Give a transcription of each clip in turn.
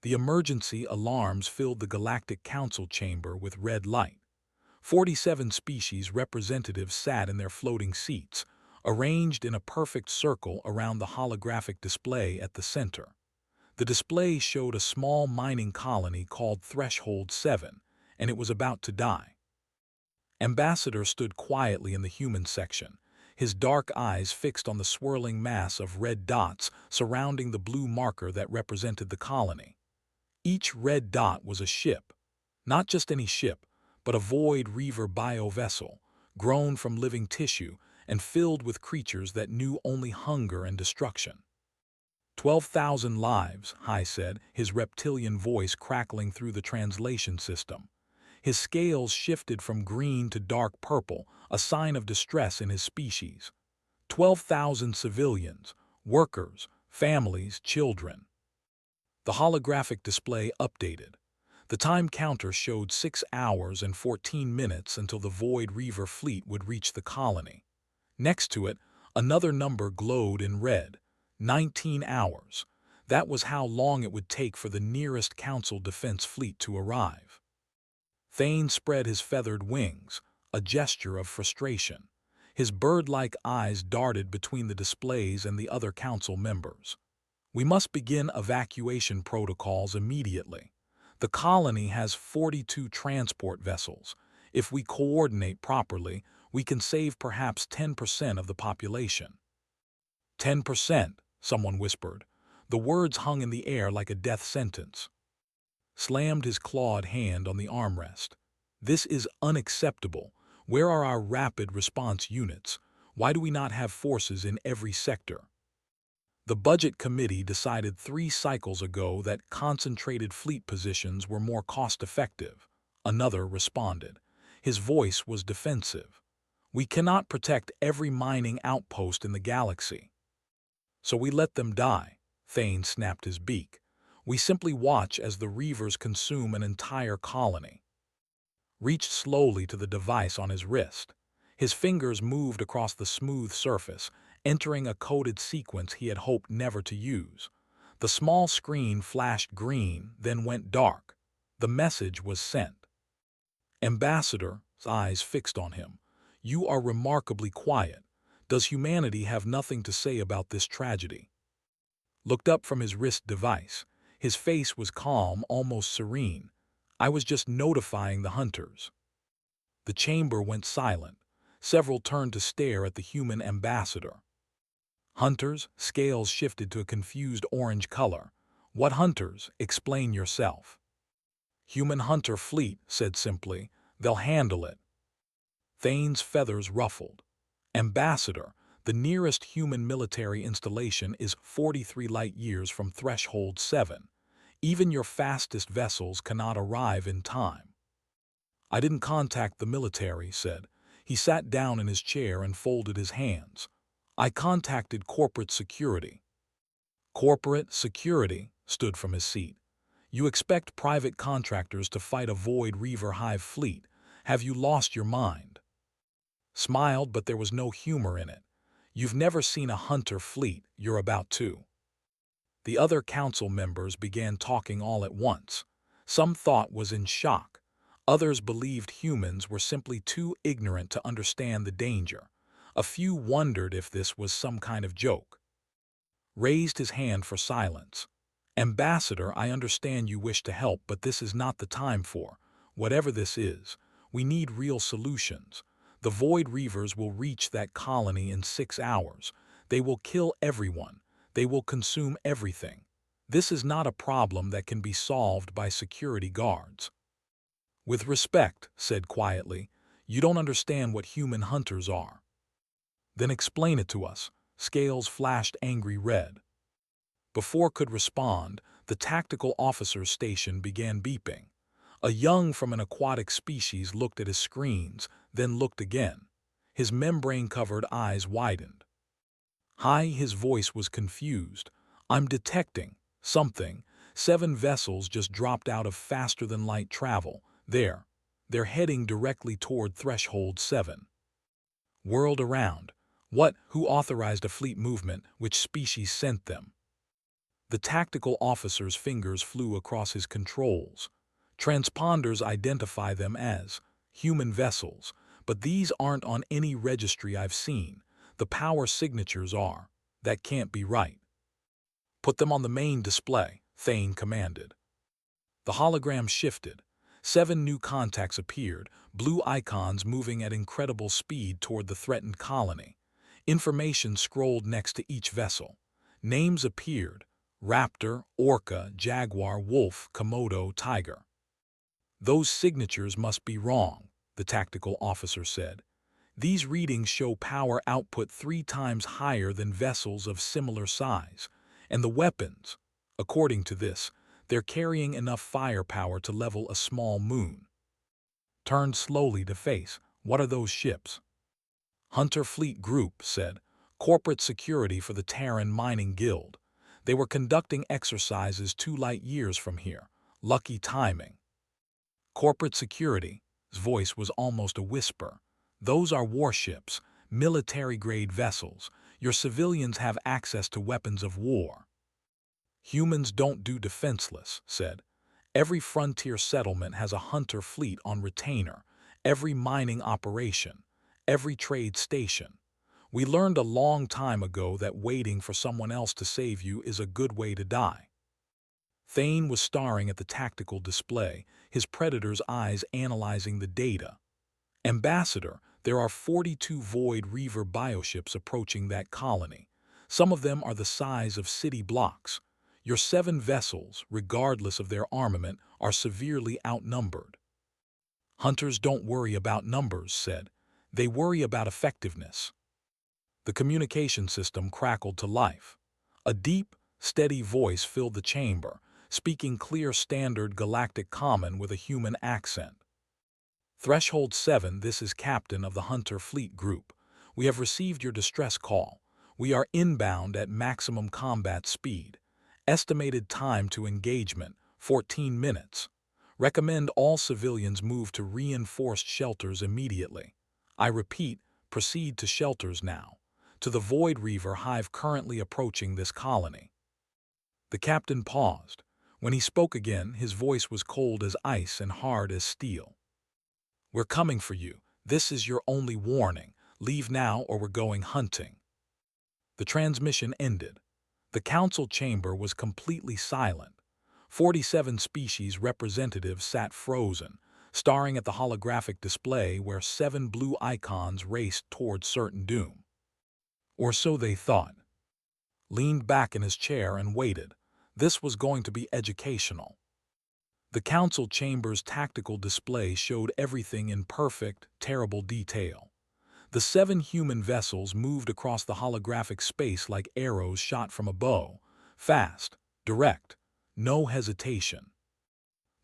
The emergency alarms filled the Galactic Council chamber with red light. 47 species representatives sat in their floating seats, arranged in a perfect circle around the holographic display at the center. The display showed a small mining colony called Threshold 7, and it was about to die. Ambassador stood quietly in the human section, his dark eyes fixed on the swirling mass of red dots surrounding the blue marker that represented the colony. Each red dot was a ship, not just any ship, but a Void Reaver bio-vessel, grown from living tissue and filled with creatures that knew only hunger and destruction. 12,000 lives, Hai said, his reptilian voice crackling through the translation system. His scales shifted from green to dark purple, a sign of distress in his species. 12,000 civilians, workers, families, children. The holographic display updated. The time counter showed 6 hours and 14 minutes until the Void Reaver fleet would reach the colony. Next to it, another number glowed in red. 19 hours. That was how long it would take for the nearest Council defense fleet to arrive. Thane spread his feathered wings, a gesture of frustration. His bird-like eyes darted between the displays and the other Council members. We must begin evacuation protocols immediately. The colony has 42 transport vessels. If we coordinate properly, we can save perhaps 10% of the population. 10%, someone whispered. The words hung in the air like a death sentence. Slammed his clawed hand on the armrest. This is unacceptable. Where are our rapid response units? Why do we not have forces in every sector? The Budget Committee decided 3 cycles ago that concentrated fleet positions were more cost-effective. Another responded. His voice was defensive. We cannot protect every mining outpost in the galaxy. So we let them die. Thane snapped his beak. We simply watch as the Reavers consume an entire colony. Reached slowly to the device on his wrist. His fingers moved across the smooth surface, entering a coded sequence he had hoped never to use. The small screen flashed green, then went dark. The message was sent. Ambassador's eyes fixed on him. You are remarkably quiet. Does humanity have nothing to say about this tragedy? Looked up from his wrist device. His face was calm, almost serene. I was just notifying the hunters. The chamber went silent. Several turned to stare at the human ambassador. Hunters, scales shifted to a confused orange color. What hunters? Explain yourself. Human hunter fleet, said simply. They'll handle it. Thane's feathers ruffled. Ambassador, the nearest human military installation is 43 light-years from Threshold 7. Even your fastest vessels cannot arrive in time. I didn't contact the military, said. He sat down in his chair and folded his hands. I contacted corporate security. Corporate security stood from his seat. You expect private contractors to fight a Void Reaver hive fleet. Have you lost your mind? Smiled, but there was no humor in it. You've never seen a hunter fleet. You're about to. The other council members began talking all at once. Some thought was in shock. Others believed humans were simply too ignorant to understand the danger. A few wondered if this was some kind of joke. Raised his hand for silence. Ambassador, I understand you wish to help, but this is not the time for. Whatever this is, we need real solutions. The Void Reavers will reach that colony in 6 hours. They will kill everyone. They will consume everything. This is not a problem that can be solved by security guards. With respect, said quietly, you don't understand what human hunters are. Then explain it to us. Scales flashed angry red. Before could respond, the tactical officer's station began beeping. A young from an aquatic species looked at his screens, then looked again. His membrane-covered eyes widened. Hi, his voice was confused. I'm detecting something. 7 vessels just dropped out of faster-than-light travel. There. They're heading directly toward Threshold 7. Whirled around. What? Who authorized a fleet movement? Which species sent them? The tactical officer's fingers flew across his controls. Transponders identify them as human vessels, but these aren't on any registry I've seen. The power signatures are. That can't be right. Put them on the main display, Thane commanded. The hologram shifted. 7 new contacts appeared, blue icons moving at incredible speed toward the threatened colony. Information scrolled next to each vessel. Names appeared: Raptor, Orca, Jaguar, Wolf, Komodo, Tiger. Those signatures must be wrong, the tactical officer said. These readings show power output 3 times higher than vessels of similar size. And the weapons, according to this, they're carrying enough firepower to level a small moon. Turned slowly to face. What are those ships? Hunter Fleet Group said. Corporate security for the Terran Mining Guild. They were conducting exercises 2 light years from here. Lucky timing. Corporate security? His voice was almost a whisper. Those are warships, military-grade vessels. Your civilians have access to weapons of war. Humans don't do defenseless, said. Every frontier settlement has a hunter fleet on retainer, every mining operation, every trade station. We learned a long time ago that waiting for someone else to save you is a good way to die. Thane was staring at the tactical display, his predator's eyes analyzing the data. Ambassador, there are 42 Void Reaver bioships approaching that colony. Some of them are the size of city blocks. Your 7 vessels, regardless of their armament, are severely outnumbered. Hunters don't worry about numbers, said. They worry about effectiveness. The communication system crackled to life. A deep, steady voice filled the chamber, speaking clear standard galactic common with a human accent. Threshold 7, this is Captain of the Hunter Fleet Group. We have received your distress call. We are inbound at maximum combat speed. Estimated time to engagement, 14 minutes. Recommend all civilians move to reinforced shelters immediately. I repeat, proceed to shelters now. To the Void Reaver hive currently approaching this colony. The captain paused. When he spoke again, his voice was cold as ice and hard as steel. We're coming for you. This is your only warning. Leave now or we're going hunting. The transmission ended. The council chamber was completely silent. 47 species representatives sat frozen, staring at the holographic display where 7 blue icons raced toward certain doom. Or so they thought. Leaned back in his chair and waited. This was going to be educational. The council chamber's tactical display showed everything in perfect, terrible detail. The 7 human vessels moved across the holographic space like arrows shot from a bow. Fast, direct, no hesitation.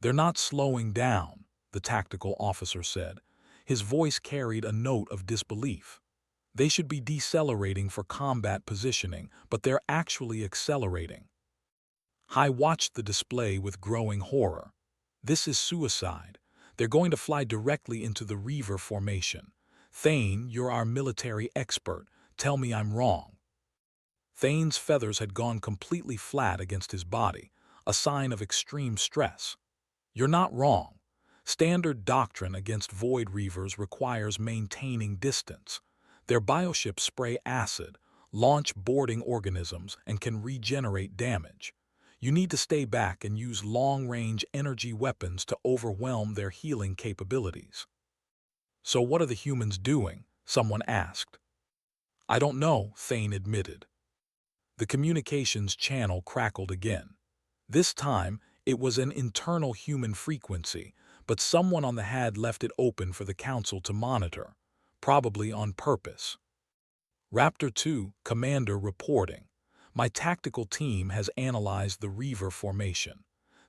They're not slowing down, the tactical officer said. His voice carried a note of disbelief. They should be decelerating for combat positioning, but they're actually accelerating. I watched the display with growing horror. This is suicide. They're going to fly directly into the Reaver formation. Thane, you're our military expert. Tell me I'm wrong. Thane's feathers had gone completely flat against his body, a sign of extreme stress. You're not wrong. Standard doctrine against Void Reavers requires maintaining distance. Their bioships spray acid, launch boarding organisms, and can regenerate damage. You need to stay back and use long-range energy weapons to overwhelm their healing capabilities. So what are the humans doing? Someone asked. I don't know, Thane admitted. The communications channel crackled again. This time, it was an internal human frequency, but someone on the HAD left it open for the council to monitor, probably on purpose. Raptor 2, Commander reporting. My tactical team has analyzed the Reaver formation.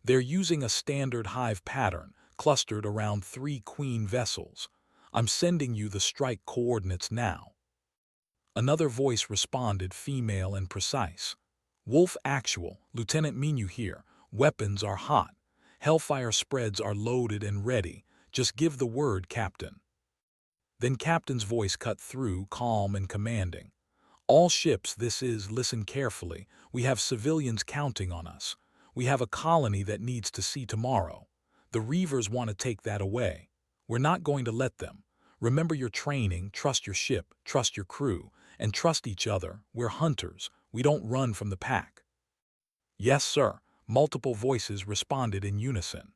They're using a standard hive pattern, clustered around 3 queen vessels. I'm sending you the strike coordinates now. Another voice responded, female and precise. Wolf Actual, Lieutenant Minu here. Weapons are hot. Hellfire spreads are loaded and ready. Just give the word, Captain. Then Captain's voice cut through, calm and commanding. All ships, listen carefully. We have civilians counting on us. We have a colony that needs to see tomorrow. The Reavers want to take that away. We're not going to let them. Remember your training, trust your ship, trust your crew, and trust each other. We're hunters. We don't run from the pack. Yes, sir. Multiple voices responded in unison.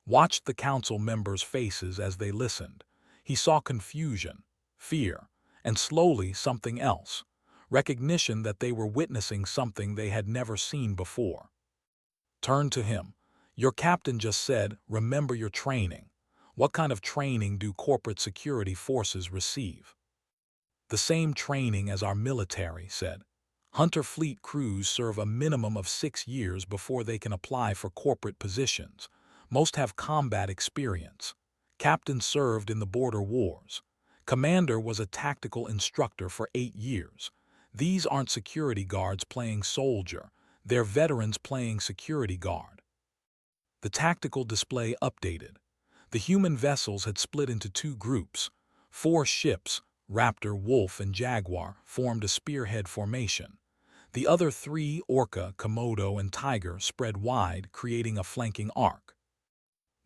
Watched the council members' faces as they listened. He saw confusion, fear, and slowly something else. Recognition that they were witnessing something they had never seen before. Turned to him. Your captain just said, remember your training. What kind of training do corporate security forces receive? The same training as our military, said. Hunter fleet crews serve a minimum of 6 years before they can apply for corporate positions. Most have combat experience. Captain served in the border wars. Commander was a tactical instructor for 8 years. These aren't security guards playing soldier. They're veterans playing security guard. The tactical display updated. The human vessels had split into 2 groups. 4 ships, Raptor, Wolf, and Jaguar, formed a spearhead formation. The other 3, Orca, Komodo, and Tiger, spread wide, creating a flanking arc.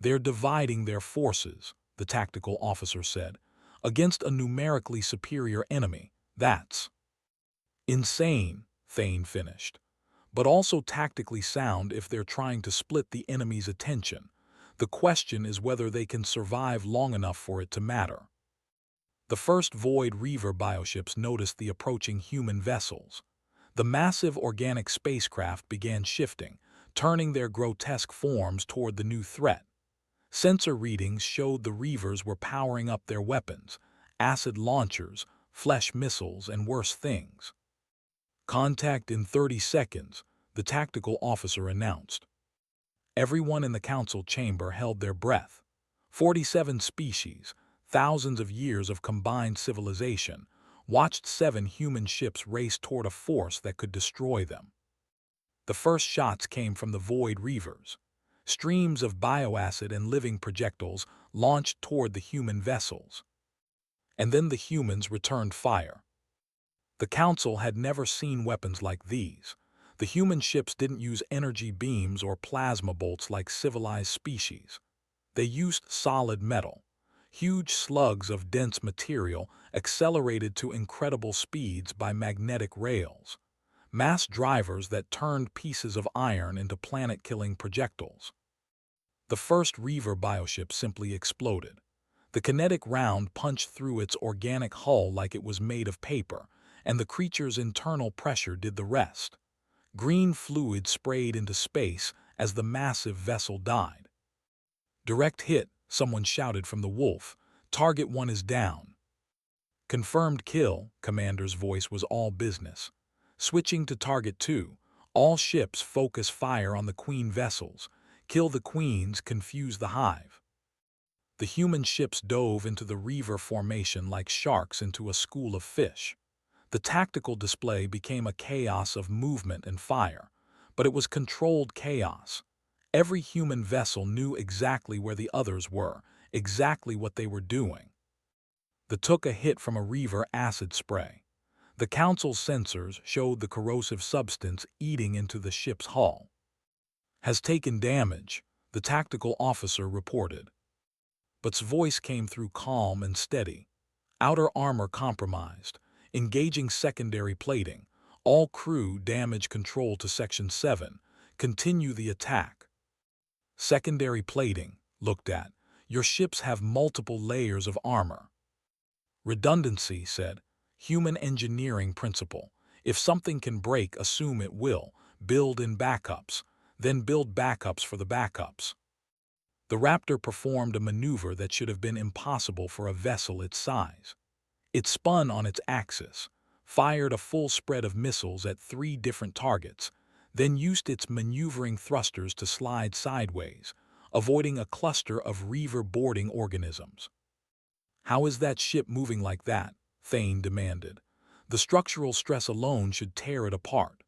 They're dividing their forces, the tactical officer said, against a numerically superior enemy. That's insane, Thane finished. But also tactically sound if they're trying to split the enemy's attention. The question is whether they can survive long enough for it to matter. The first Void Reaver bioships noticed the approaching human vessels. The massive organic spacecraft began shifting, turning their grotesque forms toward the new threat. Sensor readings showed the Reavers were powering up their weapons, acid launchers, flesh missiles, and worse things. Contact in 30 seconds, the tactical officer announced. Everyone in the council chamber held their breath. 47 species, thousands of years of combined civilization, watched 7 human ships race toward a force that could destroy them. The first shots came from the Void Reavers. Streams of bioacid and living projectiles launched toward the human vessels. And then the humans returned fire. The Council had never seen weapons like these. The human ships didn't use energy beams or plasma bolts like civilized species. They used solid metal. Huge slugs of dense material accelerated to incredible speeds by magnetic rails. Mass drivers that turned pieces of iron into planet-killing projectiles. The first Reaver bioship simply exploded. The kinetic round punched through its organic hull like it was made of paper, and the creature's internal pressure did the rest. Green fluid sprayed into space as the massive vessel died. Direct hit, someone shouted from the Wolf. Target 1 is down. Confirmed kill, Commander's voice was all business. Switching to Target 2, all ships focus fire on the Queen vessels. Kill the Queens, confuse the hive. The human ships dove into the Reaver formation like sharks into a school of fish. The tactical display became a chaos of movement and fire, but it was controlled chaos. Every human vessel knew exactly where the others were, exactly what they were doing. They took a hit from a Reaver acid spray. The Council's sensors showed the corrosive substance eating into the ship's hull. Has taken damage, the tactical officer reported. But's voice came through calm and steady. Outer armor compromised. Engaging secondary plating. All crew damage control to Section 7. Continue the attack. Secondary plating, looked at. Your ships have multiple layers of armor. Redundancy, said. Human engineering principle. If something can break, assume it will. Build in backups. Then build backups for the backups. The Raptor performed a maneuver that should have been impossible for a vessel its size. It spun on its axis, fired a full spread of missiles at 3 different targets, then used its maneuvering thrusters to slide sideways, avoiding a cluster of Reaver boarding organisms. How is that ship moving like that? Thane demanded. The structural stress alone should tear it apart.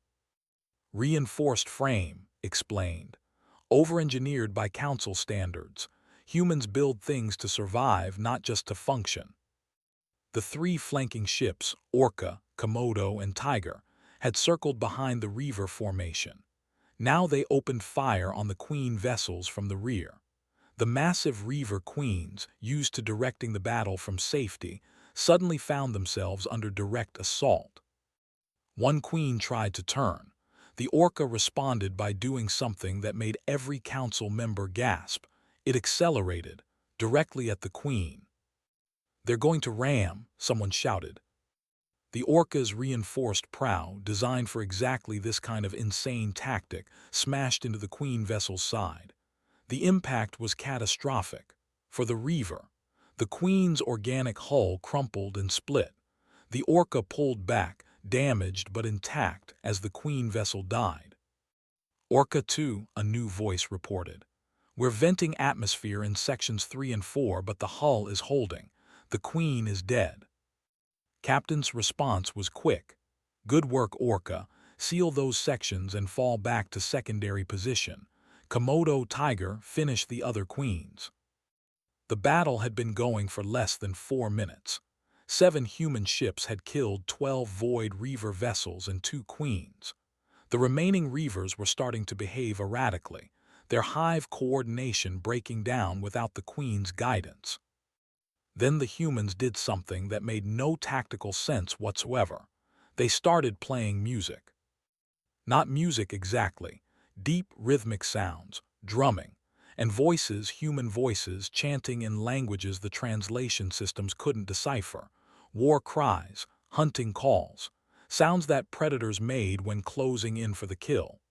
Reinforced frame, explained. Over-engineered by Council standards. Humans build things to survive, not just to function. The 3 flanking ships, Orca, Komodo, and Tiger, had circled behind the Reaver formation. Now they opened fire on the Queen vessels from the rear. The massive Reaver Queens, used to directing the battle from safety, suddenly found themselves under direct assault. One Queen tried to turn. The Orca responded by doing something that made every council member gasp. It accelerated, directly at the Queen. "They're going to ram," someone shouted. The Orca's reinforced prow, designed for exactly this kind of insane tactic, smashed into the Queen vessel's side. The impact was catastrophic. For the Reaver, the Queen's organic hull crumpled and split. The Orca pulled back, damaged but intact, as the Queen vessel died. "Orca 2, a new voice reported. "We're venting atmosphere in sections 3 and 4, but the hull is holding. The Queen is dead." Captain's response was quick. "Good work, Orca. Seal those sections and fall back to secondary position. Komodo, Tiger, finish the other Queens." The battle had been going for less than 4 minutes. 7 human ships had killed 12 Void Reaver vessels and 2 Queens. The remaining Reavers were starting to behave erratically, their hive coordination breaking down without the Queen's guidance. Then the humans did something that made no tactical sense whatsoever. They started playing music. Not music exactly, deep rhythmic sounds, drumming, and voices, human voices, chanting in languages the translation systems couldn't decipher. War cries, hunting calls, sounds that predators made when closing in for the kill.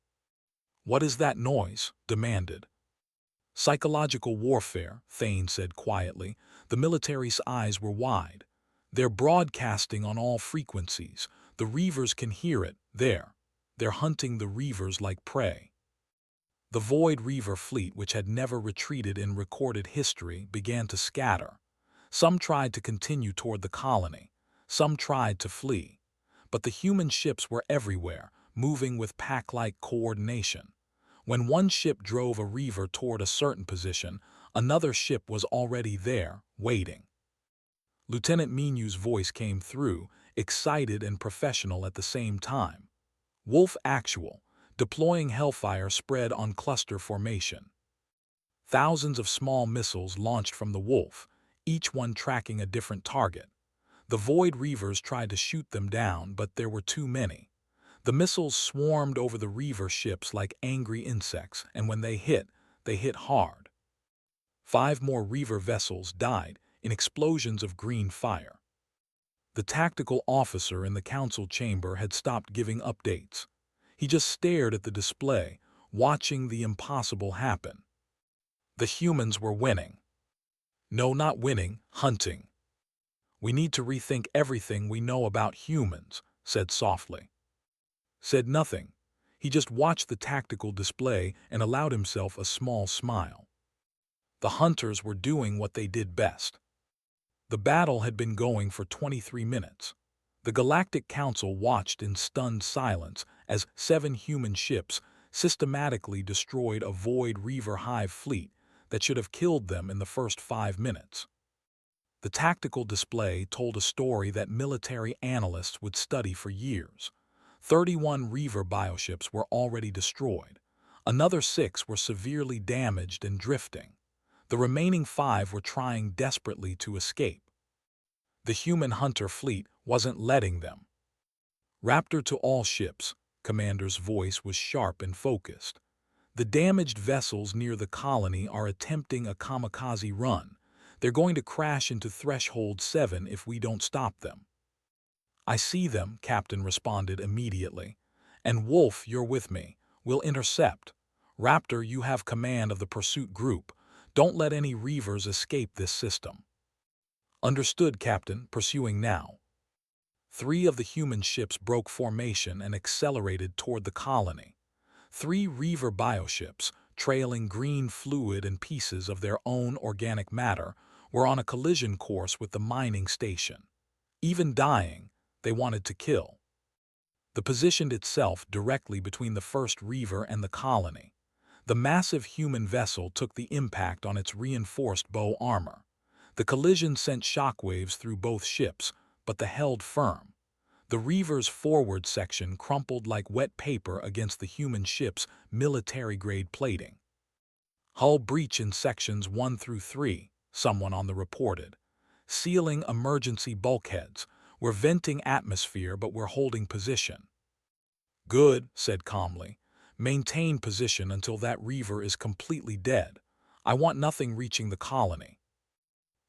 "What is that noise?" demanded. "Psychological warfare," Thane said quietly. The military's eyes were wide. "They're broadcasting on all frequencies. The Reavers can hear it. They're hunting the Reavers like prey." The Void Reaver fleet, which had never retreated in recorded history, began to scatter. Some tried to continue toward the colony. Some tried to flee. But the human ships were everywhere, moving with pack-like coordination. When one ship drove a Reaver toward a certain position, another ship was already there, waiting. Lieutenant Minu's voice came through, excited and professional at the same time. "Wolf Actual, deploying Hellfire spread on cluster formation." Thousands of small missiles launched from the Wolf, each one tracking a different target. The Void Reavers tried to shoot them down, but there were too many. The missiles swarmed over the Reaver ships like angry insects, and when they hit hard. 5 more Reaver vessels died in explosions of green fire. The tactical officer in the council chamber had stopped giving updates. He just stared at the display, watching the impossible happen. The humans were winning. "No, not winning, hunting. We need to rethink everything we know about humans," said softly. Said nothing. He just watched the tactical display and allowed himself a small smile. The hunters were doing what they did best. The battle had been going for 23 minutes. The Galactic Council watched in stunned silence as 7 human ships systematically destroyed a Void Reaver hive fleet that should have killed them in the first 5 minutes. The tactical display told a story that military analysts would study for years. 31 Reaver bioships were already destroyed. Another 6 were severely damaged and drifting. The remaining 5 were trying desperately to escape. The human hunter fleet wasn't letting them. "Raptor to all ships," Commander's voice was sharp and focused. "The damaged vessels near the colony are attempting a kamikaze run. They're going to crash into Threshold 7 if we don't stop them." "I see them," Captain responded immediately. "And Wolf, you're with me. We'll intercept. Raptor, you have command of the pursuit group. Don't let any Reavers escape this system." "Understood, Captain, pursuing now." 3 of the human ships broke formation and accelerated toward the colony. 3 Reaver bioships, trailing green fluid and pieces of their own organic matter, were on a collision course with the mining station. Even dying, they wanted to kill. The positioned itself directly between the first Reaver and the colony. The massive human vessel took the impact on its reinforced bow armor. The collision sent shockwaves through both ships, but they held firm. The Reaver's forward section crumpled like wet paper against the human ship's military-grade plating. Hull breach in sections 1 through 3, someone on the reported. Sealing emergency bulkheads. We're venting atmosphere, but we're holding position. Good, said calmly. Maintain position until that Reaver is completely dead. I want nothing reaching the colony.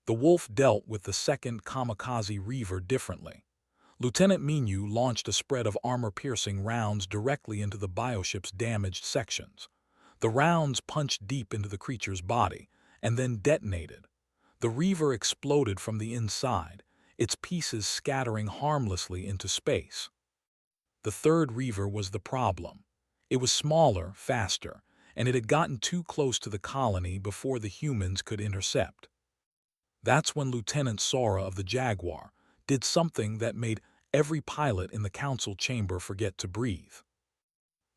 The Wolf dealt with the second kamikaze Reaver differently. Lieutenant Minu launched a spread of armor-piercing rounds directly into the bioship's damaged sections. The rounds punched deep into the creature's body, and then detonated. The Reaver exploded from the inside, its pieces scattering harmlessly into space. The third Reaver was the problem. It was smaller, faster, and it had gotten too close to the colony before the humans could intercept. That's when Lieutenant Sora of the Jaguar did something that made every pilot in the council chamber forget to breathe.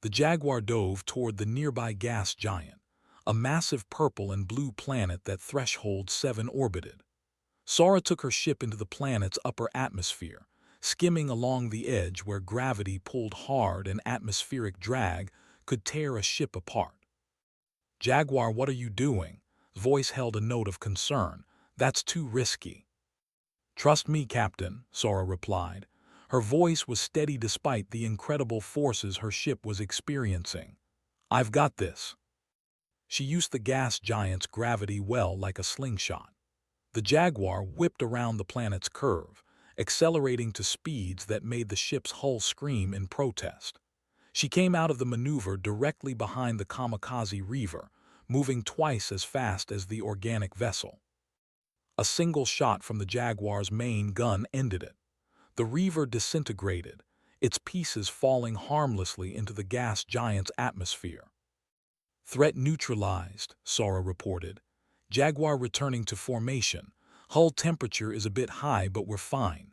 The Jaguar dove toward the nearby gas giant, a massive purple and blue planet that Threshold 7 orbited. Sora took her ship into the planet's upper atmosphere, skimming along the edge where gravity pulled hard and atmospheric drag could tear a ship apart. Jaguar, what are you doing? His voice held a note of concern. That's too risky. Trust me, Captain, Sora replied. Her voice was steady despite the incredible forces her ship was experiencing. I've got this. She used the gas giant's gravity well like a slingshot. The Jaguar whipped around the planet's curve, accelerating to speeds that made the ship's hull scream in protest. She came out of the maneuver directly behind the kamikaze Reaver, moving twice as fast as the organic vessel. A single shot from the Jaguar's main gun ended it. The Reaver disintegrated, its pieces falling harmlessly into the gas giant's atmosphere. Threat neutralized, Sora reported. Jaguar returning to formation. Hull temperature is a bit high, but we're fine.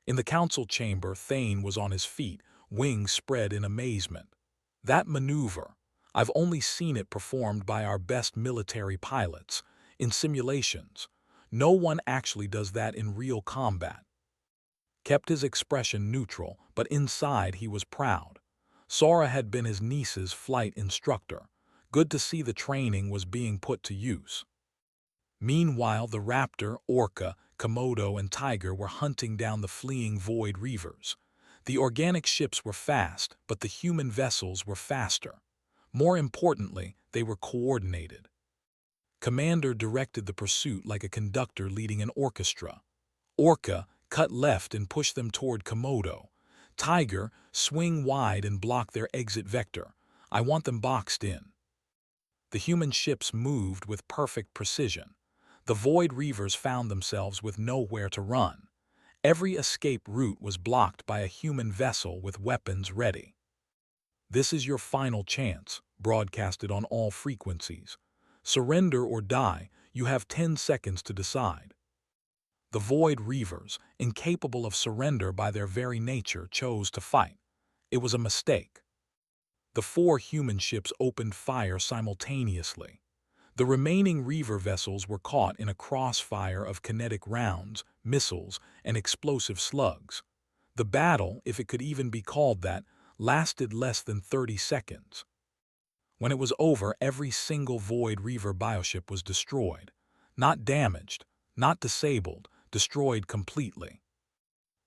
In the council chamber, Thane was on his feet, wings spread in amazement. That maneuver, I've only seen it performed by our best military pilots, in simulations. No one actually does that in real combat. Kept his expression neutral, but inside he was proud. Sora had been his niece's flight instructor. Good to see the training was being put to use. Meanwhile, the Raptor, Orca, Komodo, and Tiger were hunting down the fleeing Void Reavers. The organic ships were fast, but the human vessels were faster. More importantly, they were coordinated. Commander directed the pursuit like a conductor leading an orchestra. Orca cut left and push them toward Komodo. Tiger, swing wide and block their exit vector. I want them boxed in. The human ships moved with perfect precision. The Void Reavers found themselves with nowhere to run. Every escape route was blocked by a human vessel with weapons ready. This is your final chance, broadcasted on all frequencies. Surrender or die, you have 10 seconds to decide. The Void Reavers, incapable of surrender by their very nature, chose to fight. It was a mistake. The 4 human ships opened fire simultaneously. The remaining Reaver vessels were caught in a crossfire of kinetic rounds, missiles, and explosive slugs. The battle, if it could even be called that, lasted less than 30 seconds. When it was over, every single Void Reaver bioship was destroyed. Not damaged, not disabled, destroyed completely.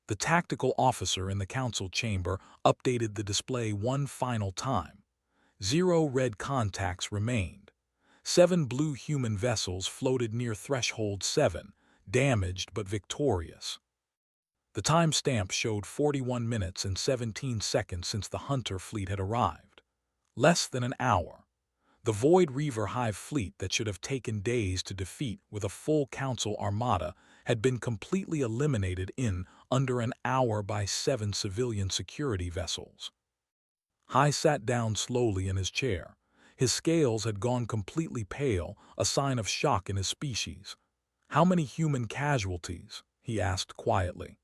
The tactical officer in the council chamber updated the display one final time. 0 red contacts remained. 7 blue human vessels floated near Threshold 7, damaged but victorious. The timestamp showed 41 minutes and 17 seconds since the Hunter fleet had arrived. Less than an hour. The Void Reaver Hive fleet that should have taken days to defeat with a full council armada had been completely eliminated in under an hour by 7 civilian security vessels. High sat down slowly in his chair. His scales had gone completely pale, a sign of shock in his species. How many human casualties? He asked quietly.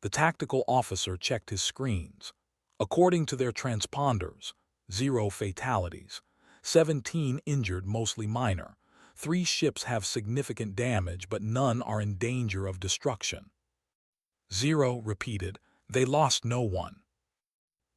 The tactical officer checked his screens. According to their transponders, 0 fatalities. 17 injured, mostly minor. 3 ships have significant damage, but none are in danger of destruction. 0 repeated. They lost no one.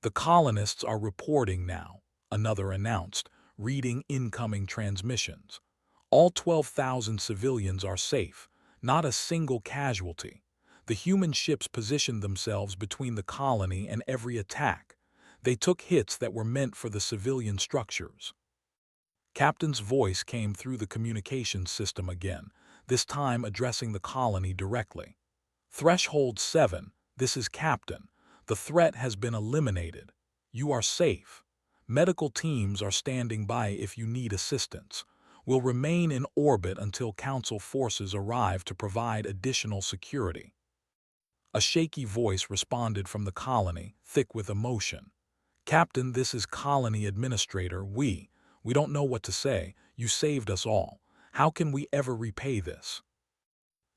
The colonists are reporting now, another announced, reading incoming transmissions. All 12,000 civilians are safe, not a single casualty. The human ships positioned themselves between the colony and every attack. They took hits that were meant for the civilian structures. Captain's voice came through the communications system again, this time addressing the colony directly. Threshold 7, this is Captain. The threat has been eliminated. You are safe. Medical teams are standing by if you need assistance. We'll remain in orbit until Council forces arrive to provide additional security. A shaky voice responded from the colony, thick with emotion. Captain, this is Colony Administrator. We don't know what to say. You saved us all. How can we ever repay this?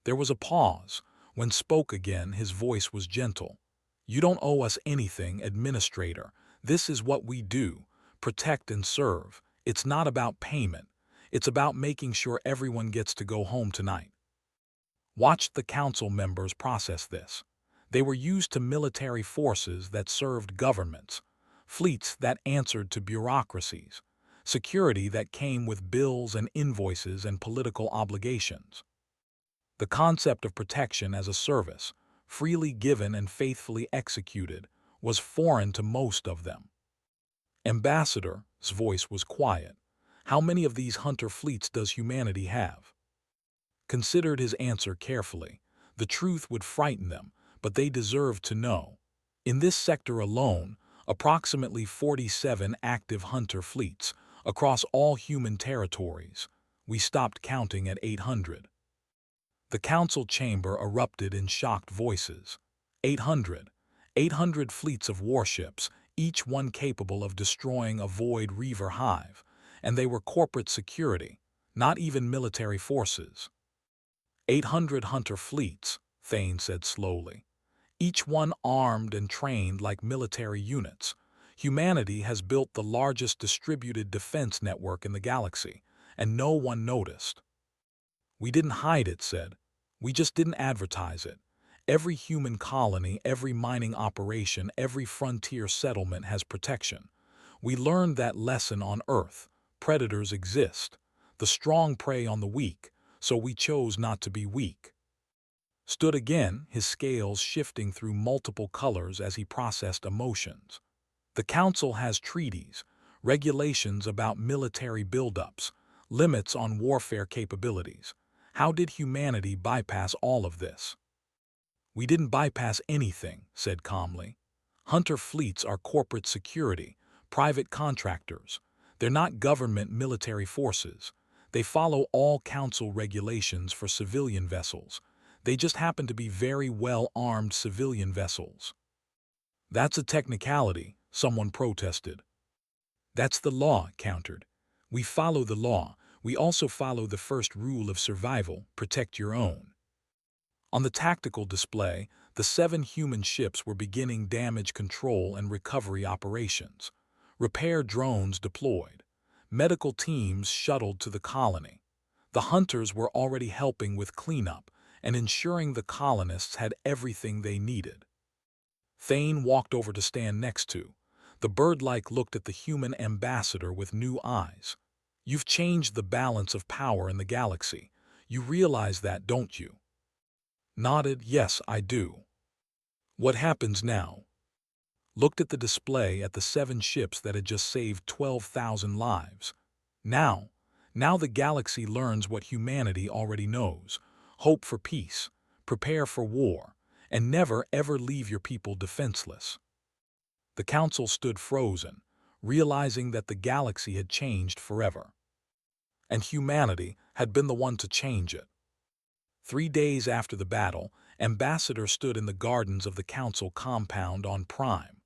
There was a pause. When spoke again, his voice was gentle. You don't owe us anything, Administrator. This is what we do. Protect and serve. It's not about payment. It's about making sure everyone gets to go home tonight. Watched the council members process this. They were used to military forces that served governments, fleets that answered to bureaucracies, security that came with bills and invoices and political obligations. The concept of protection as a service, freely given and faithfully executed, was foreign to most of them. Ambassador's voice was quiet. How many of these hunter fleets does humanity have? Considered his answer carefully. The truth would frighten them, but they deserved to know. In this sector alone, approximately 47 active hunter fleets across all human territories. We stopped counting at 800. The council chamber erupted in shocked voices. 800. 800 fleets of warships, each one capable of destroying a void reaver hive, and they were corporate security, not even military forces. 800 hunter fleets, Thane said slowly, each one armed and trained like military units. Humanity has built the largest distributed defense network in the galaxy, and no one noticed. We didn't hide it, said. We just didn't advertise it. Every human colony, every mining operation, every frontier settlement has protection. We learned that lesson on Earth. Predators exist. The strong prey on the weak, so we chose not to be weak. Stood again, his scales shifting through multiple colors as he processed emotions. The Council has treaties, regulations about military buildups, limits on warfare capabilities. How did humanity bypass all of this? We didn't bypass anything, said calmly. Hunter fleets are corporate security, private contractors. They're not government military forces. They follow all Council regulations for civilian vessels. They just happen to be very well-armed civilian vessels. That's a technicality, someone protested. That's the law, countered. We follow the law. We also follow the first rule of survival, protect your own. On the tactical display, the 7 human ships were beginning damage control and recovery operations. Repair drones deployed. Medical teams shuttled to the colony. The hunters were already helping with cleanup and ensuring the colonists had everything they needed. Thane walked over to stand next to. The bird-like looked at the human ambassador with new eyes. You've changed the balance of power in the galaxy. You realize that, don't you? Nodded, yes, I do. What happens now? Looked at the display at the 7 ships that had just saved 12,000 lives. Now the galaxy learns what humanity already knows. Hope for peace, prepare for war, and never ever leave your people defenseless. The Council stood frozen, realizing that the galaxy had changed forever. And humanity had been the one to change it. 3 days after the battle, Ambassador stood in the gardens of the Council compound on Prime.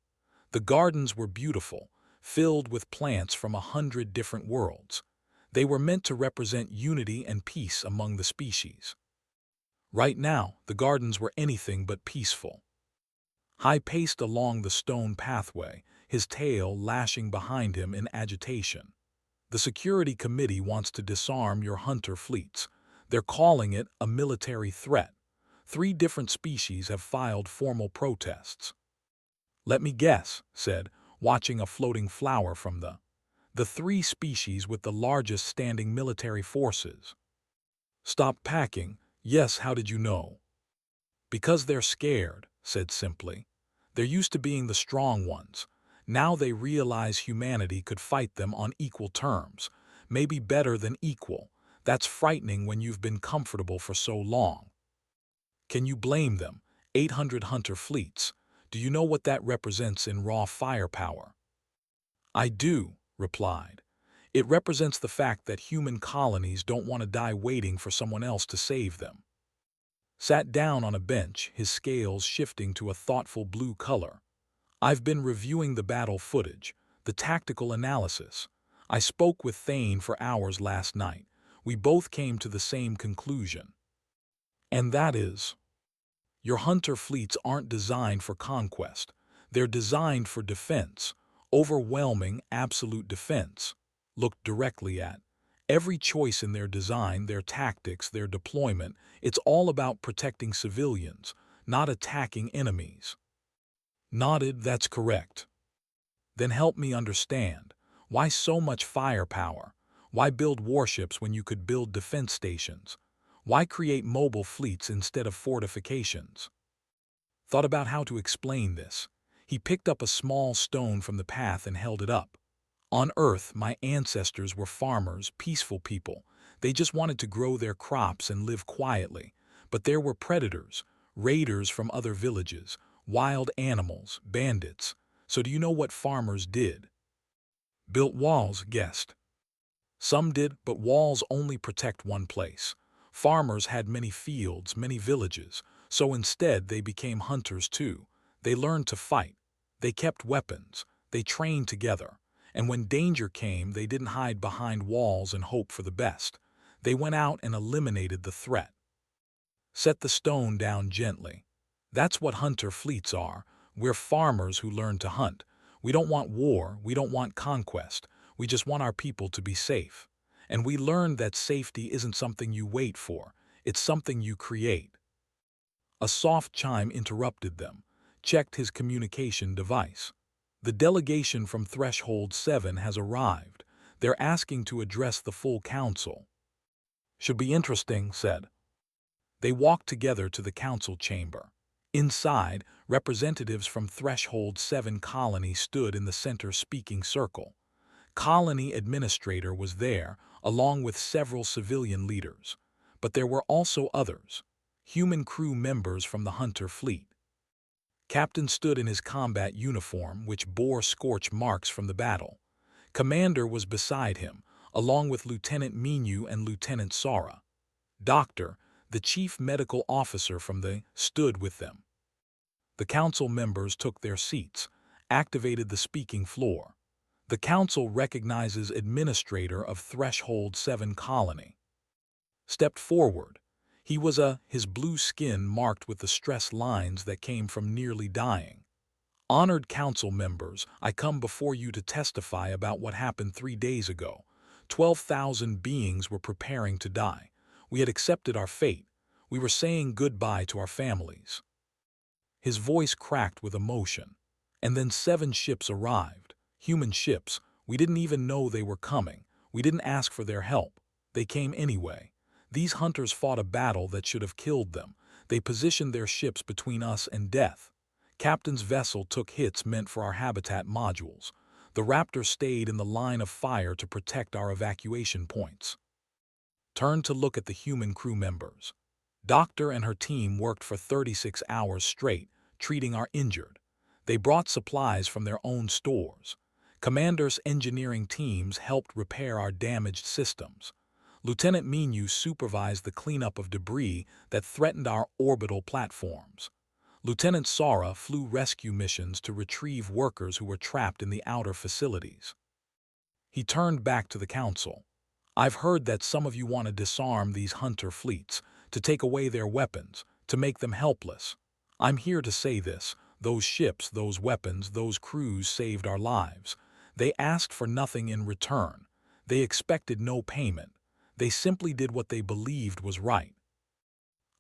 The gardens were beautiful, filled with plants from 100 different worlds. They were meant to represent unity and peace among the species. Right now, the gardens were anything but peaceful. High paced along the stone pathway, his tail lashing behind him in agitation. The security committee wants to disarm your hunter fleets. They're calling it a military threat. 3 different species have filed formal protests. Let me guess, said, watching a floating flower from the three species with the largest standing military forces. Stop packing. Yes, how did you know? Because they're scared, said simply. They're used to being the strong ones. Now they realize humanity could fight them on equal terms, maybe better than equal. That's frightening when you've been comfortable for so long. Can you blame them? 800 hunter fleets. Do you know what that represents in raw firepower? I do, replied. It represents the fact that human colonies don't want to die waiting for someone else to save them. Sat down on a bench, his scales shifting to a thoughtful blue color. I've been reviewing the battle footage, the tactical analysis. I spoke with Thane for hours last night. We both came to the same conclusion. And that is, your hunter fleets aren't designed for conquest. They're designed for defense, overwhelming, absolute defense. Look directly at every choice in their design, their tactics, their deployment. It's all about protecting civilians, not attacking enemies. Nodded, that's correct. Then help me understand. Why so much firepower? Why build warships when you could build defense stations? Why create mobile fleets instead of fortifications? Thought about how to explain this. He picked up a small stone from the path and held it up. On Earth, my ancestors were farmers, peaceful people. They just wanted to grow their crops and live quietly. But there were predators, raiders from other villages, wild animals, bandits. So do you know what farmers did? Built walls, guessed. Some did, but walls only protect one place. Farmers had many fields, many villages, so instead they became hunters too. They learned to fight. They kept weapons. They trained together. And when danger came, they didn't hide behind walls and hope for the best. They went out and eliminated the threat. Set the stone down gently. That's what hunter fleets are. We're farmers who learn to hunt. We don't want war. We don't want conquest. We just want our people to be safe. And we learned that safety isn't something you wait for. It's something you create. A soft chime interrupted them. Checked his communication device. The delegation from Threshold 7 has arrived. They're asking to address the full council. Should be interesting, said. They walked together to the council chamber. Inside, representatives from Threshold 7 Colony stood in the center speaking circle. Colony Administrator was there, along with several civilian leaders. But there were also others, human crew members from the Hunter fleet. Captain stood in his combat uniform, which bore scorch marks from the battle. Commander was beside him, along with Lieutenant Minu and Lieutenant Sara. Doctor, the chief medical officer from the stood with them. The council members took their seats, activated the speaking floor. The council recognizes Administrator of Threshold 7 Colony. Stepped forward. He was his blue skin marked with the stress lines that came from nearly dying. Honored council members, I come before you to testify about what happened 3 days ago. 12,000 beings were preparing to die. We had accepted our fate. We were saying goodbye to our families. His voice cracked with emotion. And then 7 ships arrived. Human ships. We didn't even know they were coming. We didn't ask for their help. They came anyway. These hunters fought a battle that should have killed them. They positioned their ships between us and death. Captain's vessel took hits meant for our habitat modules. The Raptor stayed in the line of fire to protect our evacuation points. Turned to look at the human crew members. Doctor and her team worked for 36 hours straight, treating our injured. They brought supplies from their own stores. Commander's engineering teams helped repair our damaged systems. Lieutenant Minu supervised the cleanup of debris that threatened our orbital platforms. Lieutenant Sara flew rescue missions to retrieve workers who were trapped in the outer facilities. He turned back to the council. I've heard that some of you want to disarm these hunter fleets, to take away their weapons, to make them helpless. I'm here to say this. Those ships, those weapons, those crews saved our lives. They asked for nothing in return. They expected no payment. They simply did what they believed was right.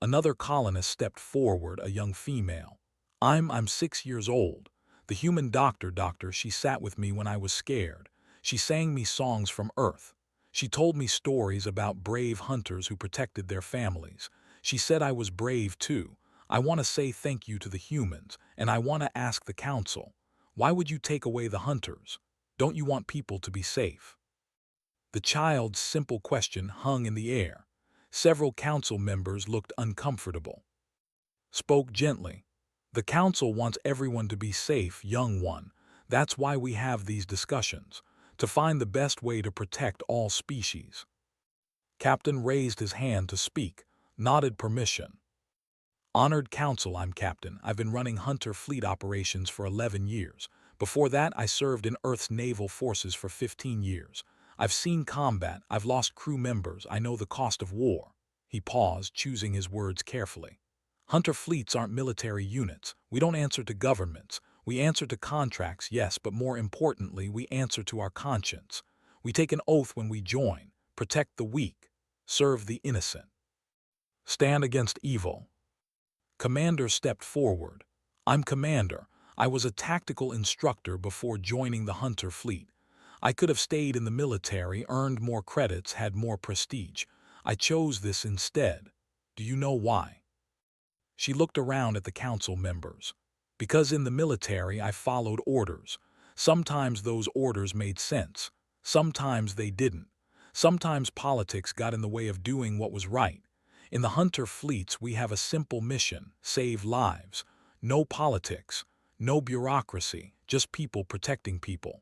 Another colonist stepped forward, a young female. I'm 6 years old. The human doctor, she sat with me when I was scared. She sang me songs from Earth. She told me stories about brave hunters who protected their families. She said I was brave too. I want to say thank you to the humans, and I want to ask the council, why would you take away the hunters? Don't you want people to be safe? The child's simple question hung in the air. Several council members looked uncomfortable. Spoke gently. The council wants everyone to be safe, young one. That's why we have these discussions, to find the best way to protect all species. Captain raised his hand to speak, nodded permission. Honored Council, I'm Captain. I've been running Hunter Fleet operations for 11 years. Before that, I served in Earth's naval forces for 15 years. I've seen combat, I've lost crew members, I know the cost of war. He paused, choosing his words carefully. Hunter fleets aren't military units. We don't answer to governments. We answer to contracts, yes, but more importantly, we answer to our conscience. We take an oath when we join, protect the weak, serve the innocent. Stand against evil. Commander stepped forward. I'm Commander. I was a tactical instructor before joining the Hunter fleet. I could have stayed in the military, earned more credits, had more prestige. I chose this instead. Do you know why? She looked around at the council members. Because in the military I followed orders. Sometimes those orders made sense. Sometimes they didn't. Sometimes politics got in the way of doing what was right. In the Hunter fleets we have a simple mission: save lives. No politics, no bureaucracy, just people protecting people.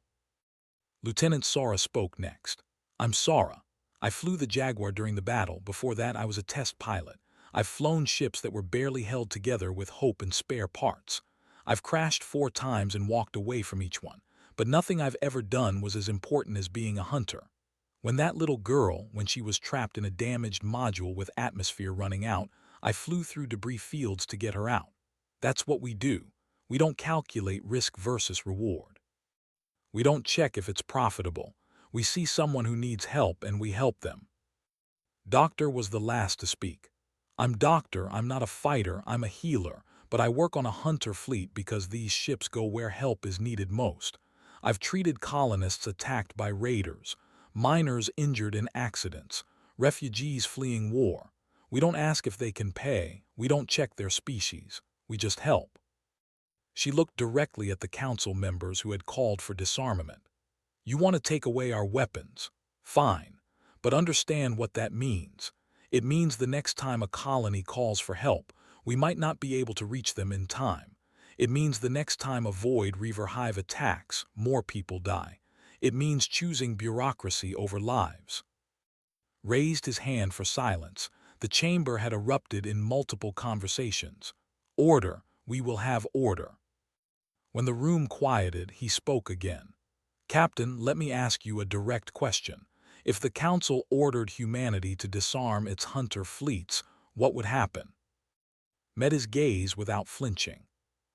Lieutenant Sora spoke next. I'm Sora. I flew the Jaguar during the battle. Before that I was a test pilot. I've flown ships that were barely held together with hope and spare parts. I've crashed 4 times and walked away from each one, but nothing I've ever done was as important as being a hunter. When that little girl, when she was trapped in a damaged module with atmosphere running out, I flew through debris fields to get her out. That's what we do. We don't calculate risk versus reward. We don't check if it's profitable. We see someone who needs help and we help them. Doctor was the last to speak. I'm Doctor, I'm not a fighter, I'm a healer, but I work on a hunter fleet because these ships go where help is needed most. I've treated colonists attacked by raiders, miners injured in accidents, refugees fleeing war. We don't ask if they can pay, we don't check their species, we just help. She looked directly at the council members who had called for disarmament. You want to take away our weapons? Fine, but understand what that means. It means the next time a colony calls for help, we might not be able to reach them in time. It means the next time a Void Reaver hive attacks, more people die. It means choosing bureaucracy over lives. Raised his hand for silence. The chamber had erupted in multiple conversations. Order, we will have order. When the room quieted, he spoke again. Captain, let me ask you a direct question. If the Council ordered humanity to disarm its hunter fleets, what would happen? Met his gaze without flinching.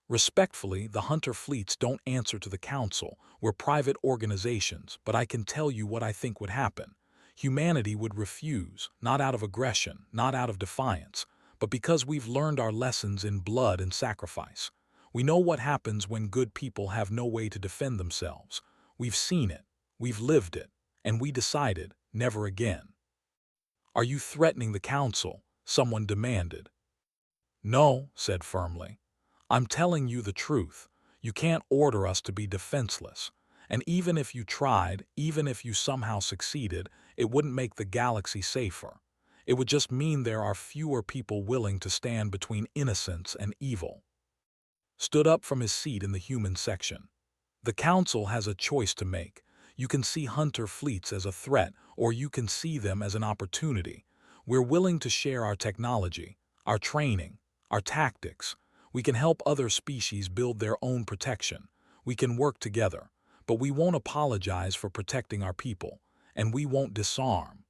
Respectfully, the hunter fleets don't answer to the Council. We're private organizations, but I can tell you what I think would happen. Humanity would refuse, not out of aggression, not out of defiance, but because we've learned our lessons in blood and sacrifice. We know what happens when good people have no way to defend themselves. We've seen it, we've lived it, and we decided never again. Are you threatening the Council? Someone demanded. No, said firmly. I'm telling you the truth. You can't order us to be defenseless. And even if you tried, even if you somehow succeeded, it wouldn't make the galaxy safer. It would just mean there are fewer people willing to stand between innocence and evil. Stood up from his seat in the human section. The Council has a choice to make. You can see hunter fleets as a threat, or you can see them as an opportunity. We're willing to share our technology, our training, our tactics. We can help other species build their own protection. We can work together, but we won't apologize for protecting our people, and we won't disarm.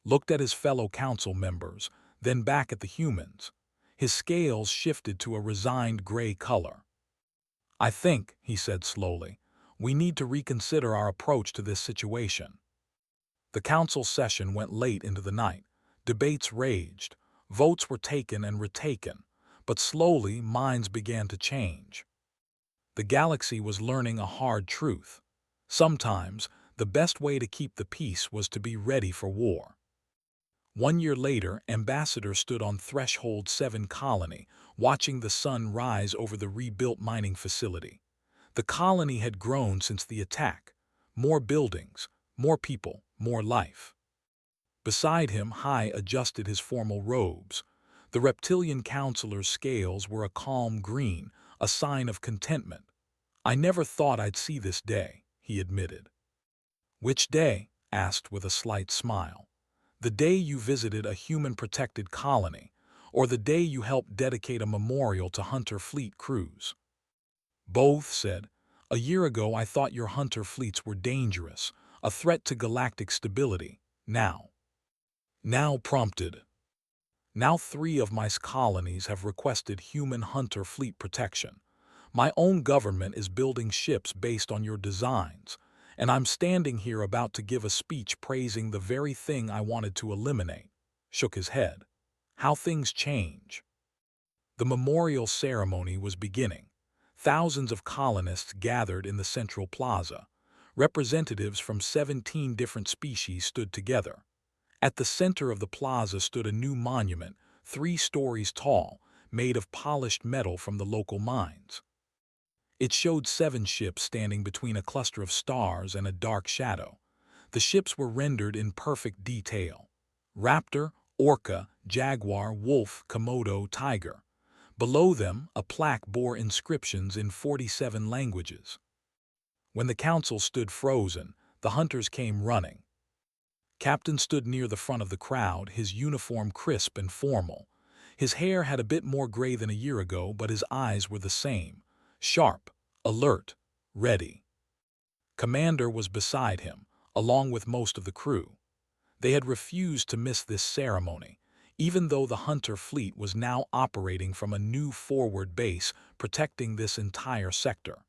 Looked at his fellow council members, then back at the humans. His scales shifted to a resigned gray color. I think, he said slowly, we need to reconsider our approach to this situation. The council session went late into the night. Debates raged. Votes were taken and retaken. But slowly, minds began to change. The galaxy was learning a hard truth. Sometimes, the best way to keep the peace was to be ready for war. 1 year later, Ambassador stood on Threshold 7 colony, watching the sun rise over the rebuilt mining facility. The colony had grown since the attack. More buildings, more people, more life. Beside him, High adjusted his formal robes. The reptilian counselor's scales were a calm green, a sign of contentment. "I never thought I'd see this day," he admitted. "Which day?" asked with a slight smile. "The day you visited a human-protected colony, or the day you helped dedicate a memorial to Hunter fleet crews?" "Both," said. "A year ago I thought your Hunter fleets were dangerous, a threat to galactic stability. Now prompted. Now 3 of my colonies have requested human Hunter fleet protection. My own government is building ships based on your designs, and I'm standing here about to give a speech praising the very thing I wanted to eliminate." Shook his head. "How things change." The memorial ceremony was beginning. Thousands of colonists gathered in the central plaza. Representatives from 17 different species stood together. At the center of the plaza stood a new monument, 3 stories tall, made of polished metal from the local mines. It showed 7 ships standing between a cluster of stars and a dark shadow. The ships were rendered in perfect detail. Raptor, Orca, Jaguar, Wolf, Komodo, Tiger. Below them, a plaque bore inscriptions in 47 languages. When the council stood frozen, the hunters came running. Captain stood near the front of the crowd, his uniform crisp and formal. His hair had a bit more gray than a year ago, but his eyes were the same. Sharp, alert, ready. Commander was beside him, along with most of the crew. They had refused to miss this ceremony, even though the Hunter fleet was now operating from a new forward base protecting this entire sector.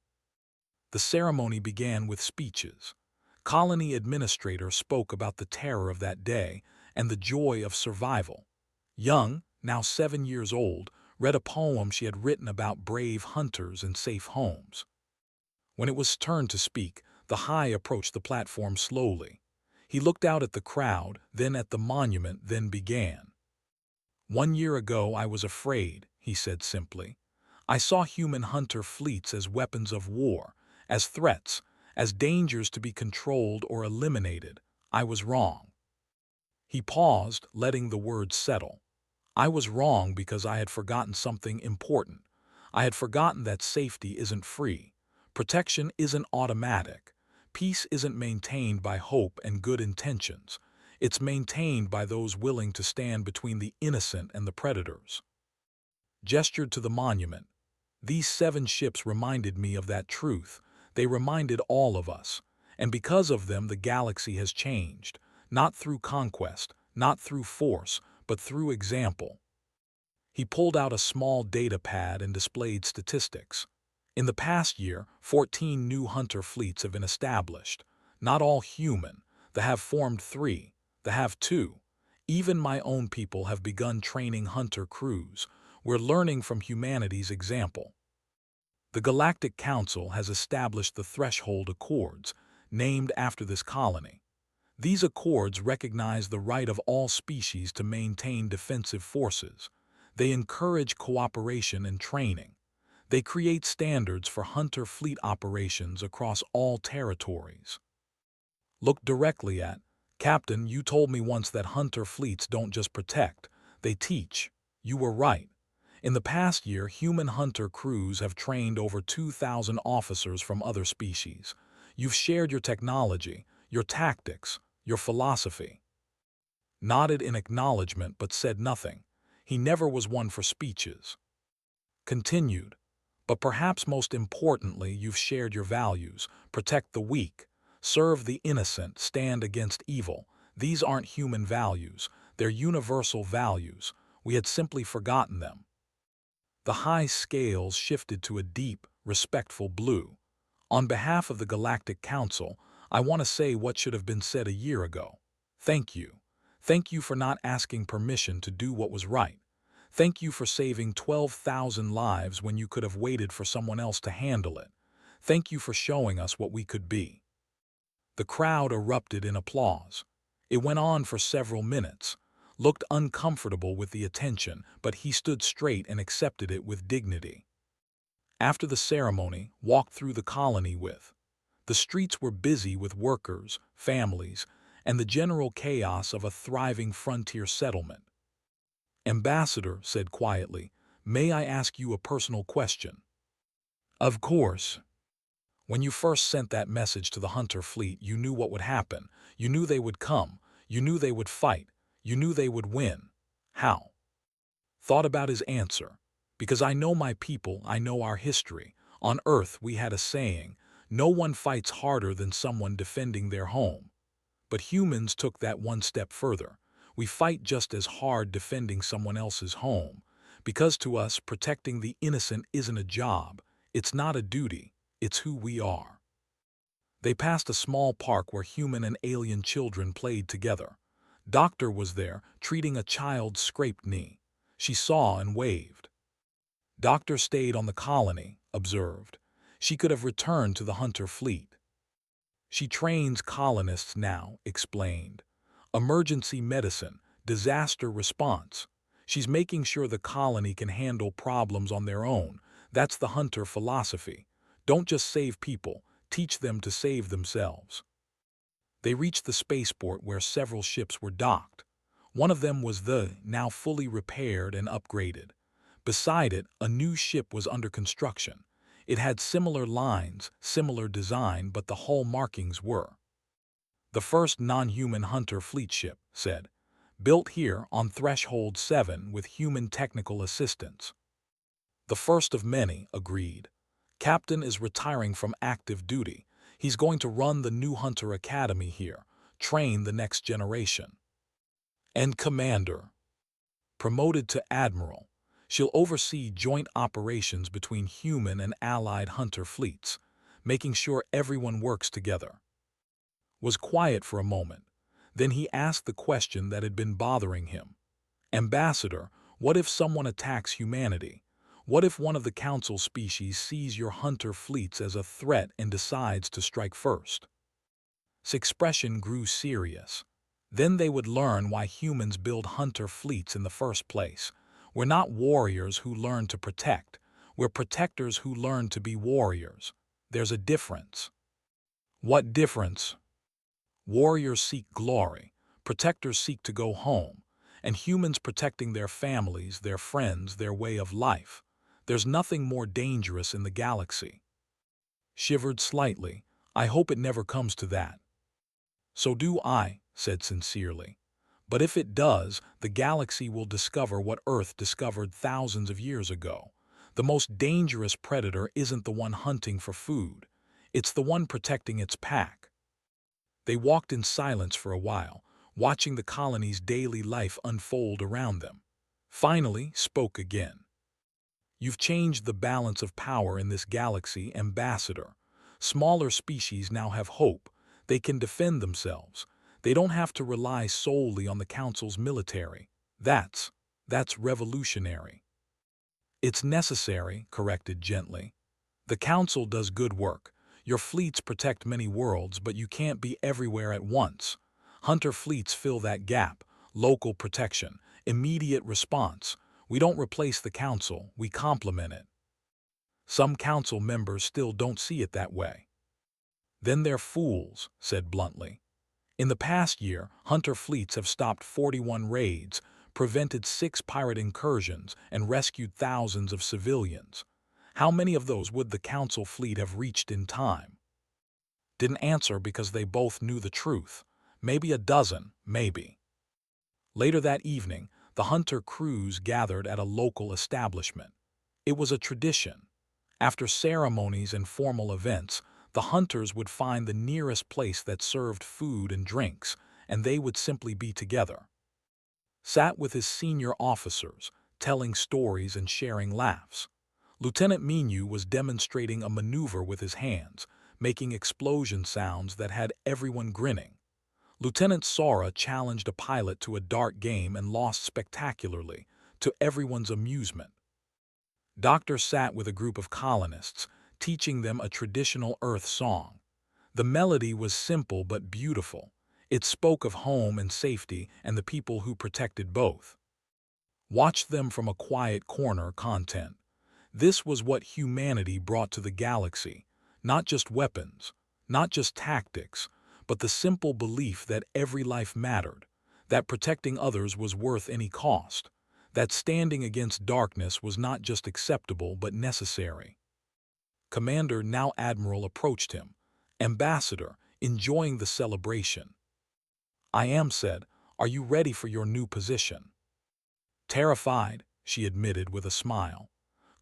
The ceremony began with speeches. Colony Administrator spoke about the terror of that day and the joy of survival. Young, now 7 years old, read a poem she had written about brave hunters and safe homes. When it was turn to speak, the High approached the platform slowly. He looked out at the crowd, then at the monument, then began. "1 year ago I was afraid," he said simply. "I saw human hunter fleets as weapons of war, as threats, as dangers to be controlled or eliminated. I was wrong." He paused, letting the words settle. "I was wrong because I had forgotten something important. I had forgotten that safety isn't free. Protection isn't automatic. Peace isn't maintained by hope and good intentions. It's maintained by those willing to stand between the innocent and the predators." Gestured to the monument. "These 7 ships reminded me of that truth. They reminded all of us. And because of them the galaxy has changed. Not through conquest, not through force, but through example." He pulled out a small data pad and displayed statistics. "In the past year, 14 new hunter fleets have been established. Not all human. They have formed 3. They have 2. Even my own people have begun training hunter crews. We're learning from humanity's example." The Galactic Council has established the Threshold Accords, named after this colony. These accords recognize the right of all species to maintain defensive forces. They encourage cooperation and training. They create standards for hunter fleet operations across all territories. Look directly at, "Captain, you told me once that hunter fleets don't just protect, they teach." You were right. In the past year, human hunter crews have trained over 2,000 officers from other species. You've shared your technology, your tactics, your philosophy. Nodded in acknowledgement but said nothing. He never was one for speeches. Continued. "But perhaps most importantly, you've shared your values. Protect the weak. Serve the innocent. Stand against evil. These aren't human values. They're universal values. We had simply forgotten them." The High scales shifted to a deep, respectful blue. "On behalf of the Galactic Council, I want to say what should have been said a year ago. Thank you. Thank you for not asking permission to do what was right. Thank you for saving 12,000 lives when you could have waited for someone else to handle it. Thank you for showing us what we could be." The crowd erupted in applause. It went on for several minutes, looked uncomfortable with the attention, but he stood straight and accepted it with dignity. After the ceremony, walked through the colony with. The streets were busy with workers, families, and the general chaos of a thriving frontier settlement. "Ambassador," said quietly, "may I ask you a personal question?" "Of course." "When you first sent that message to the Hunter fleet, you knew what would happen. You knew they would come. You knew they would fight. You knew they would win. How?" Thought about his answer. "Because I know my people, I know our history. On Earth we had a saying, no one fights harder than someone defending their home. But humans took that one step further. We fight just as hard defending someone else's home. Because to us, protecting the innocent isn't a job. It's not a duty. It's who we are." They passed a small park where human and alien children played together. Doctor was there, treating a child's scraped knee. She saw and waved. Doctor stayed on the colony, observed. She could have returned to the Hunter fleet. "She trains colonists now," explained. "Emergency medicine, disaster response. She's making sure the colony can handle problems on their own. That's the Hunter philosophy. Don't just save people, teach them to save themselves." They reached the spaceport where several ships were docked. One of them was the, now fully repaired and upgraded. Beside it, a new ship was under construction. It had similar lines, similar design, but the hull markings were. "The first non-human Hunter fleet ship," said. "Built here on Threshold 7 with human technical assistance." "The first of many," agreed. "Captain is retiring from active duty. He's going to run the new Hunter Academy here, train the next generation." "And Commander?" "Promoted to Admiral. She'll oversee joint operations between human and allied Hunter fleets, making sure everyone works together." Was quiet for a moment. Then he asked the question that had been bothering him. "Ambassador, what if someone attacks humanity? What if one of the Council species sees your Hunter fleets as a threat and decides to strike first?" His expression grew serious. "Then they would learn why humans build Hunter fleets in the first place. We're not warriors who learn to protect. We're protectors who learn to be warriors. There's a difference." "What difference?" "Warriors seek glory. Protectors seek to go home. And humans protecting their families, their friends, their way of life. There's nothing more dangerous in the galaxy." Shivered slightly. "I hope it never comes to that." "So do I," said sincerely. "But if it does, the galaxy will discover what Earth discovered thousands of years ago. The most dangerous predator isn't the one hunting for food. It's the one protecting its pack." They walked in silence for a while, watching the colony's daily life unfold around them. Finally, spoke again. "You've changed the balance of power in this galaxy, Ambassador. Smaller species now have hope. They can defend themselves. They don't have to rely solely on the Council's military. That's revolutionary." "It's necessary," corrected gently. "The Council does good work. Your fleets protect many worlds, but you can't be everywhere at once. Hunter fleets fill that gap. Local protection, immediate response. We don't replace the Council, we complement it." "Some Council members still don't see it that way." "Then they're fools," said bluntly. "In the past year, Hunter fleets have stopped 41 raids, prevented 6 pirate incursions, and rescued thousands of civilians. How many of those would the Council fleet have reached in time?" Didn't answer because they both knew the truth. Maybe a dozen, maybe. Later that evening, the Hunter crews gathered at a local establishment. It was a tradition. After ceremonies and formal events, the Hunters would find the nearest place that served food and drinks, and they would simply be together. Sat with his senior officers, telling stories and sharing laughs. Lieutenant Minu was demonstrating a maneuver with his hands, making explosion sounds that had everyone grinning. Lieutenant Sora challenged a pilot to a dart game and lost spectacularly, to everyone's amusement. Doctor sat with a group of colonists, teaching them a traditional Earth song. The melody was simple but beautiful. It spoke of home and safety and the people who protected both. Watch them from a quiet corner content. This was what humanity brought to the galaxy, not just weapons, not just tactics, but the simple belief that every life mattered, that protecting others was worth any cost, that standing against darkness was not just acceptable but necessary. Commander, now Admiral, approached him. Ambassador, enjoying the celebration. "I am," said. "Are you ready for your new position?" "Terrified," she admitted with a smile.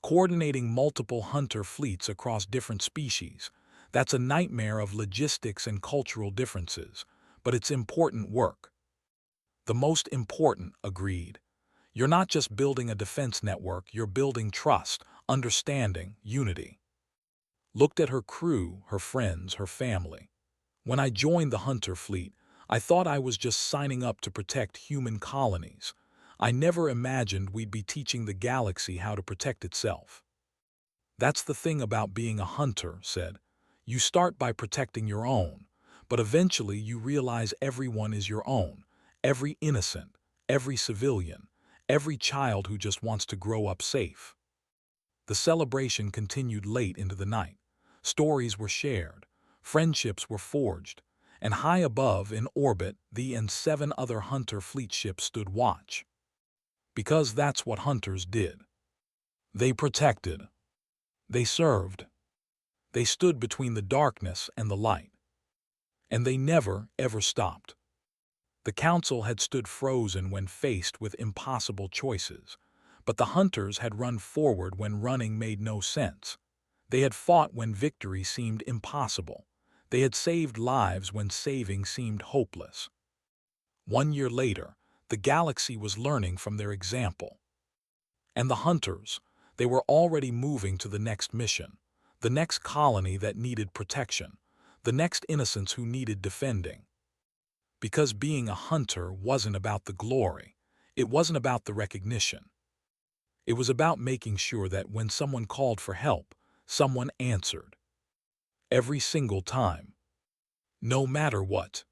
"Coordinating multiple hunter fleets across different species. That's a nightmare of logistics and cultural differences, but it's important work." "The most important," agreed. "You're not just building a defense network, you're building trust, understanding, unity." Looked at her crew, her friends, her family. "When I joined the hunter fleet, I thought I was just signing up to protect human colonies. I never imagined we'd be teaching the galaxy how to protect itself." "That's the thing about being a hunter," said. "You start by protecting your own, but eventually you realize everyone is your own, every innocent, every civilian, every child who just wants to grow up safe." The celebration continued late into the night. Stories were shared, friendships were forged, and high above in orbit, the and 7 other hunter fleet ships stood watch. Because that's what hunters did. They protected. They served. They stood between the darkness and the light. And they never, ever stopped. The council had stood frozen when faced with impossible choices, but the hunters had run forward when running made no sense. They had fought when victory seemed impossible. They had saved lives when saving seemed hopeless. 1 year later, the galaxy was learning from their example. And the hunters, they were already moving to the next mission, the next colony that needed protection, the next innocents who needed defending. Because being a hunter wasn't about the glory, it wasn't about the recognition. It was about making sure that when someone called for help, someone answered. Every single time. No matter what.